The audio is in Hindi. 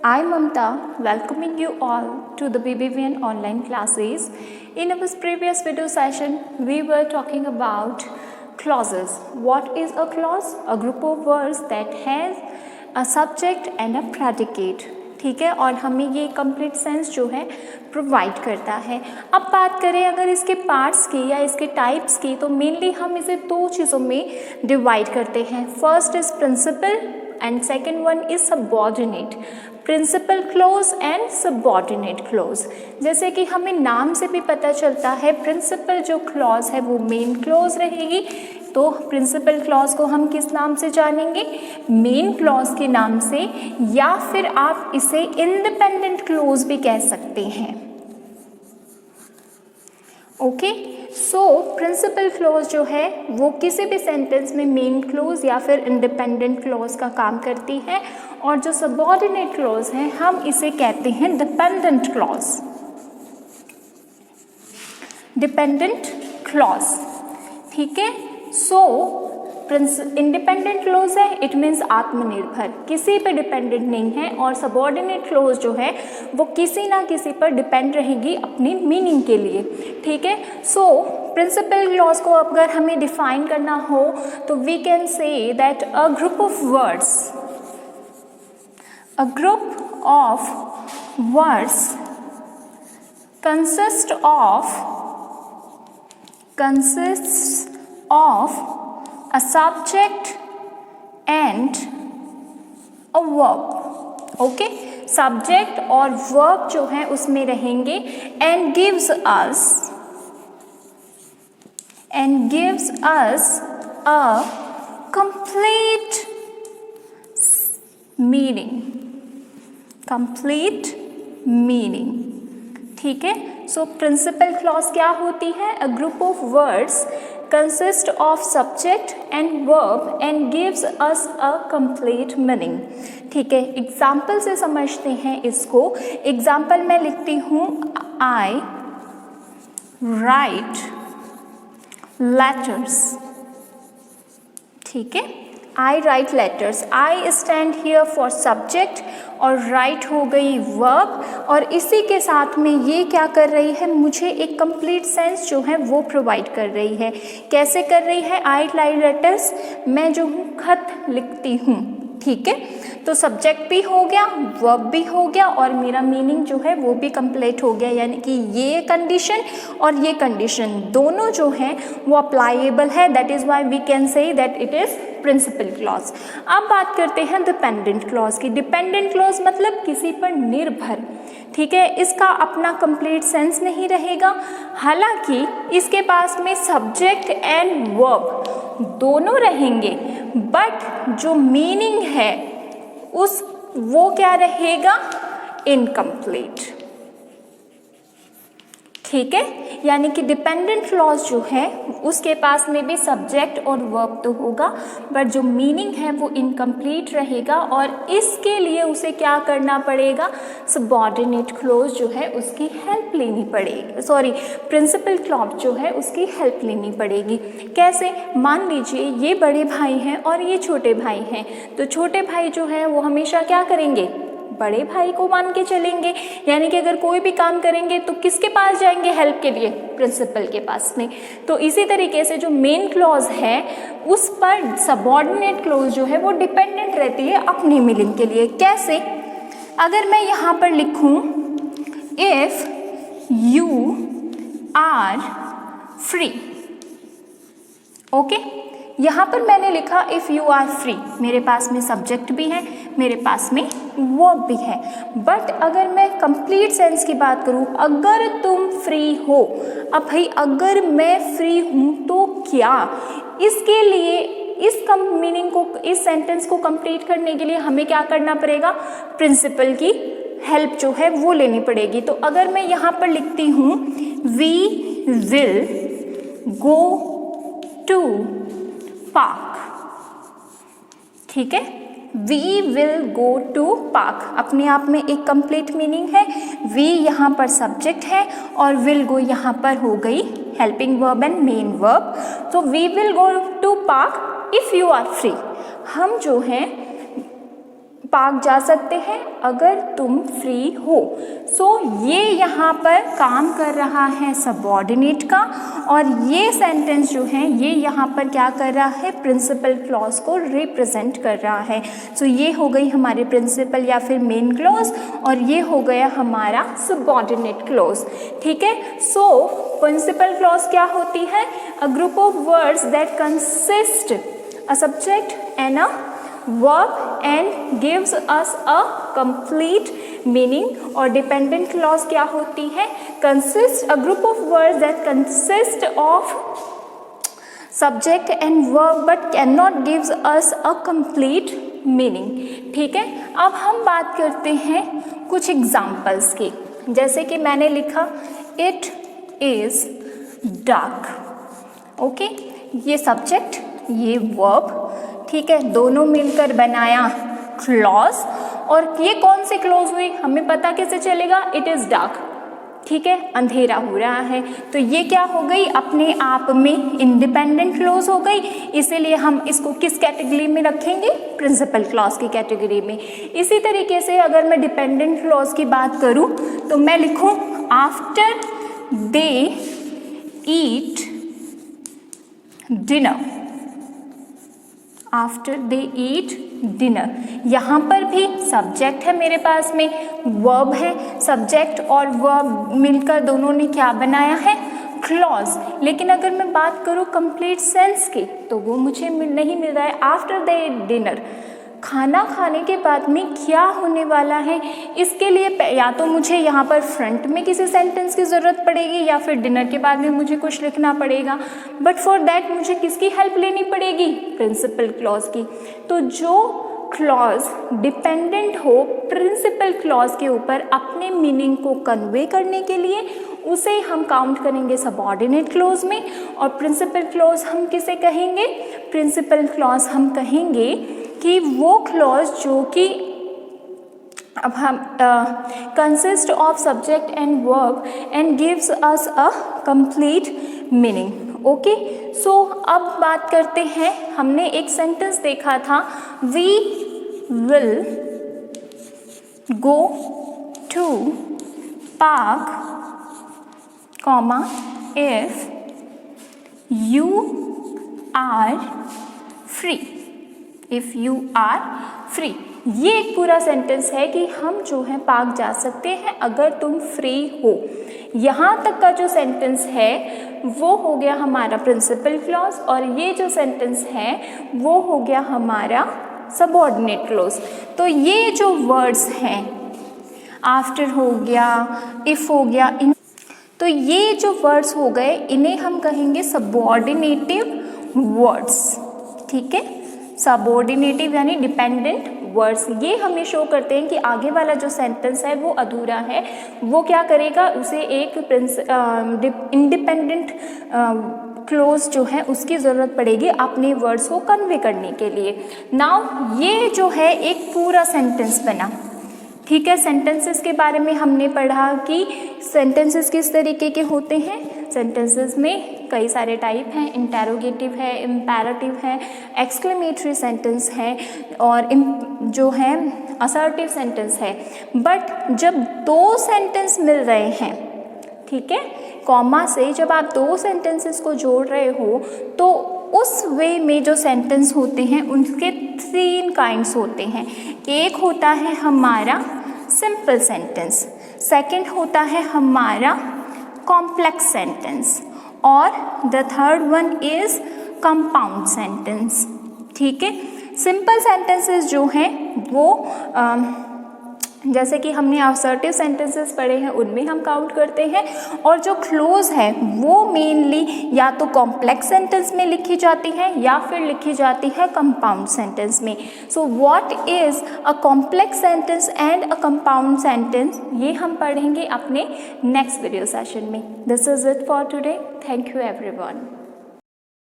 I Mamta welcoming you all to the BBVN online classes. In our previous video session, we were talking about clauses. What is a clause? A group of words that has a subject and a predicate. ठीक है, और हमें ये कंप्लीट सेंस जो है प्रोवाइड करता है. अब बात करें अगर इसके पार्ट्स की या इसके टाइप्स की, तो मेनली हम इसे दो चीज़ों में डिवाइड करते हैं. First is principal and second one is subordinate. Principal clause and subordinate clause. जैसे कि हमें नाम से भी पता चलता है, प्रिंसिपल जो क्लॉज है वो मेन क्लॉज रहेगी. तो प्रिंसिपल क्लॉज को हम किस नाम से जानेंगे? मेन क्लॉज के नाम से, या फिर आप इसे इंडिपेंडेंट क्लॉज भी कह सकते हैं. ओके, सो प्रिंसिपल क्लॉज जो है वो किसी भी सेंटेंस में मेन क्लॉज या फिर इंडिपेंडेंट क्लॉज का काम करती है, और जो सबऑर्डिनेट क्लॉज है हम इसे कहते हैं डिपेंडेंट क्लॉज. डिपेंडेंट क्लॉज, ठीक है. सो इंडिपेंडेंट क्लोज है, इट मीन्स आत्मनिर्भर, किसी पर डिपेंडेंट नहीं है. और सबऑर्डिनेट क्लोज जो है वो किसी ना किसी पर डिपेंड रहेगी अपनी मीनिंग के लिए. ठीक है. सो प्रिंसिपल क्लॉज को अगर हमें डिफाइन करना हो तो we can say that a group of words, a group of words consists of a subject and a verb. Okay, subject और वर्ब जो है उसमें रहेंगे. And gives us a complete meaning. ठीक है. सो प्रिंसिपल क्लॉज क्या होती है? A group of words consist of subject and verb and gives us a complete meaning. ठीक है. एग्जाम्पल से समझते हैं इसको. एग्जाम्पल मैं लिखती हूँ, I write letters. ठीक है. I write letters. I stand here for subject और write हो गई verb, और इसी के साथ में ये क्या कर रही है, मुझे एक complete sense जो है वो provide कर रही है. कैसे कर रही है? I write letters, मैं जो हूँ खत लिखती हूँ. ठीक है. तो सब्जेक्ट भी हो गया, वर्ब भी हो गया, और मेरा मीनिंग जो है वो भी कंप्लीट हो गया. यानी कि ये कंडीशन और ये कंडीशन दोनों जो हैं वो अप्लाइएबल है. That is why we can say that it is principal clause. अब बात करते हैं डिपेंडेंट क्लॉज की. डिपेंडेंट क्लॉज मतलब किसी पर निर्भर. ठीक है. इसका अपना कंप्लीट सेंस नहीं रहेगा. हालांकि इसके पास में सब्जेक्ट एंड वर्ब दोनों रहेंगे, बट जो मीनिंग है वो क्या रहेगा? इनकम्प्लीट. ठीक है. यानी कि डिपेंडेंट क्लॉज जो है उसके पास में भी सब्जेक्ट और वर्ब तो होगा, बट जो मीनिंग है वो इनकम्प्लीट रहेगा, और इसके लिए उसे क्या करना पड़ेगा? सबऑर्डिनेट क्लॉज जो है उसकी हेल्प लेनी पड़ेगी. प्रिंसिपल क्लॉज जो है उसकी हेल्प लेनी पड़ेगी. कैसे? मान लीजिए ये बड़े भाई हैं और ये छोटे भाई हैं. तो छोटे भाई जो है वो हमेशा क्या करेंगे? बड़े भाई को मान के चलेंगे. यानी कि अगर कोई भी काम करेंगे तो किसके पास जाएंगे हेल्प के लिए? प्रिंसिपल के पास में. तो इसी तरीके से जो मेन क्लॉज है उस पर सबऑर्डिनेट क्लॉज जो है वो डिपेंडेंट रहती है अपनी मीनिंग के लिए. कैसे? अगर मैं यहाँ पर लिखूँ if you are free. Okay, यहाँ पर मैंने लिखा इफ़ यू आर फ्री. मेरे पास में सब्जेक्ट भी है, मेरे पास में वर्ब भी है. बट अगर मैं कंप्लीट सेंस की बात करूँ, अगर तुम फ्री हो. अब भाई अगर मैं फ्री हूँ तो क्या? इसके लिए इस मीनिंग को, इस सेंटेंस को कंप्लीट करने के लिए हमें क्या करना पड़ेगा? प्रिंसिपल की हेल्प जो है वो लेनी पड़ेगी. तो अगर मैं यहाँ पर लिखती हूँ we will go to park. ठीक है. We will go to park अपने आप में एक कंप्लीट मीनिंग है. वी यहाँ पर सब्जेक्ट है और विल गो यहाँ पर हो गई helping verb and main verb. तो we will go to park if you are free. हम जो हैं पार्क जा सकते हैं अगर तुम फ्री हो। सो ये यहाँ पर काम कर रहा है सबऑर्डिनेट का, और ये सेंटेंस जो है ये यहाँ पर क्या कर रहा है, प्रिंसिपल क्लॉज को रिप्रेजेंट कर रहा है। सो ये हो गई हमारे प्रिंसिपल या फिर मेन क्लॉज, और ये हो गया हमारा सबऑर्डिनेट क्लॉज। ठीक है। सो प्रिंसिपल क्लॉज क्या होती है, a group of words that consist a subject and a verb and gives us a complete meaning। और dependent clause क्या होती है, consist a group of words that consist of subject and verb but cannot gives us a complete meaning। ठीक है। अब हम बात करते हैं कुछ एग्जाम्पल्स की, जैसे कि मैंने लिखा it is dark। ओके, ये सब्जेक्ट, ये वर्ब, ठीक है, दोनों मिलकर बनाया क्लॉज। और ये कौन सी क्लॉज हुई, हमें पता कैसे चलेगा, इट इज डार्क। ठीक है, अंधेरा हो रहा है, तो ये क्या हो गई, अपने आप में इंडिपेंडेंट क्लॉज हो गई। इसीलिए हम इसको किस कैटेगरी में रखेंगे, प्रिंसिपल क्लॉज की कैटेगरी में। इसी तरीके से अगर मैं डिपेंडेंट क्लॉज की बात करूं तो मैं लिखूं after they eat dinner. After they eat dinner, यहाँ पर भी सब्जेक्ट है मेरे पास में, वर्ब है, सब्जेक्ट और वर्ब मिलकर दोनों ने क्या बनाया है, क्लॉज। लेकिन अगर मैं बात करूँ कंप्लीट सेंस की तो वो मुझे नहीं मिल रहा है। आफ्टर द डिनर, खाना खाने के बाद में क्या होने वाला है, इसके लिए या तो मुझे यहाँ पर फ्रंट में किसी सेंटेंस की ज़रूरत पड़ेगी या फिर डिनर के बाद में मुझे कुछ लिखना पड़ेगा, बट फॉर दैट मुझे किसकी हेल्प लेनी पड़ेगी, प्रिंसिपल क्लॉज की। तो जो क्लॉज डिपेंडेंट हो प्रिंसिपल क्लॉज के ऊपर अपने मीनिंग को कन्वे करने के लिए, उसे हम काउंट करेंगे सबऑर्डिनेट क्लॉज में। और प्रिंसिपल क्लॉज हम किसे कहेंगे, प्रिंसिपल क्लॉज हम कहेंगे कि वो क्लॉज जो कि अब हम consist of subject and verb and gives us a complete meaning. Okay, so अब बात करते हैं, हमने एक सेंटेंस देखा था, we will go to park comma if you are free. If you are free, ये एक पूरा सेंटेंस है कि हम जो है पार्क जा सकते हैं अगर तुम फ्री हो। यहाँ तक का जो सेंटेंस है वो हो गया हमारा प्रिंसिपल क्लॉज, और ये जो सेंटेंस है वो हो गया हमारा सबऑर्डिनेट क्लॉज। तो ये जो वर्ड्स हैं, आफ्टर हो गया, इफ़ हो गया, तो ये जो वर्ड्स हो गए इन्हें हम कहेंगे सबऑर्डिनेटिव वर्ड्स। ठीक है, सबऑर्डिनेटिव यानी डिपेंडेंट वर्ड्स। ये हमें शो करते हैं कि आगे वाला जो सेंटेंस है वो अधूरा है, वो क्या करेगा, उसे एक इंडिपेंडेंट क्लॉज जो है उसकी ज़रूरत पड़ेगी अपने वर्ड्स को कन्वे करने के लिए। नाउ ये जो है एक पूरा सेंटेंस बना। ठीक है, सेंटेंसेस के बारे में हमने पढ़ा कि सेंटेंसेस किस तरीके के होते हैं। सेंटेंसेस में कई सारे टाइप हैं, इंटेरोगेटिव है, इम्पेरेटिव है, एक्सक्लेमेटरी सेंटेंस है, और जो है असर्टिव सेंटेंस है। बट जब दो सेंटेंस मिल रहे हैं, ठीक है, कॉमा से जब आप दो सेंटेंसेस को जोड़ रहे हो तो उस वे में जो सेंटेंस होते हैं उनके 3 काइंड्स होते हैं। एक होता है हमारा सिंपल सेंटेंस, सेकंड होता है हमारा कॉम्प्लेक्स सेंटेंस, और the third one is compound sentence. ठीक है, सिंपल सेंटेंसेस जो हैं वो जैसे कि हमने असर्टिव सेंटेंसेस पढ़े हैं उनमें हम काउंट करते हैं, और जो क्लोज है वो मेनली या तो कॉम्प्लेक्स सेंटेंस में लिखी जाती है या फिर लिखी जाती है कंपाउंड सेंटेंस में। So what is a complex sentence and a compound sentence, ये हम पढ़ेंगे अपने नेक्स्ट वीडियो सेशन में। This is it for today. Thank you everyone.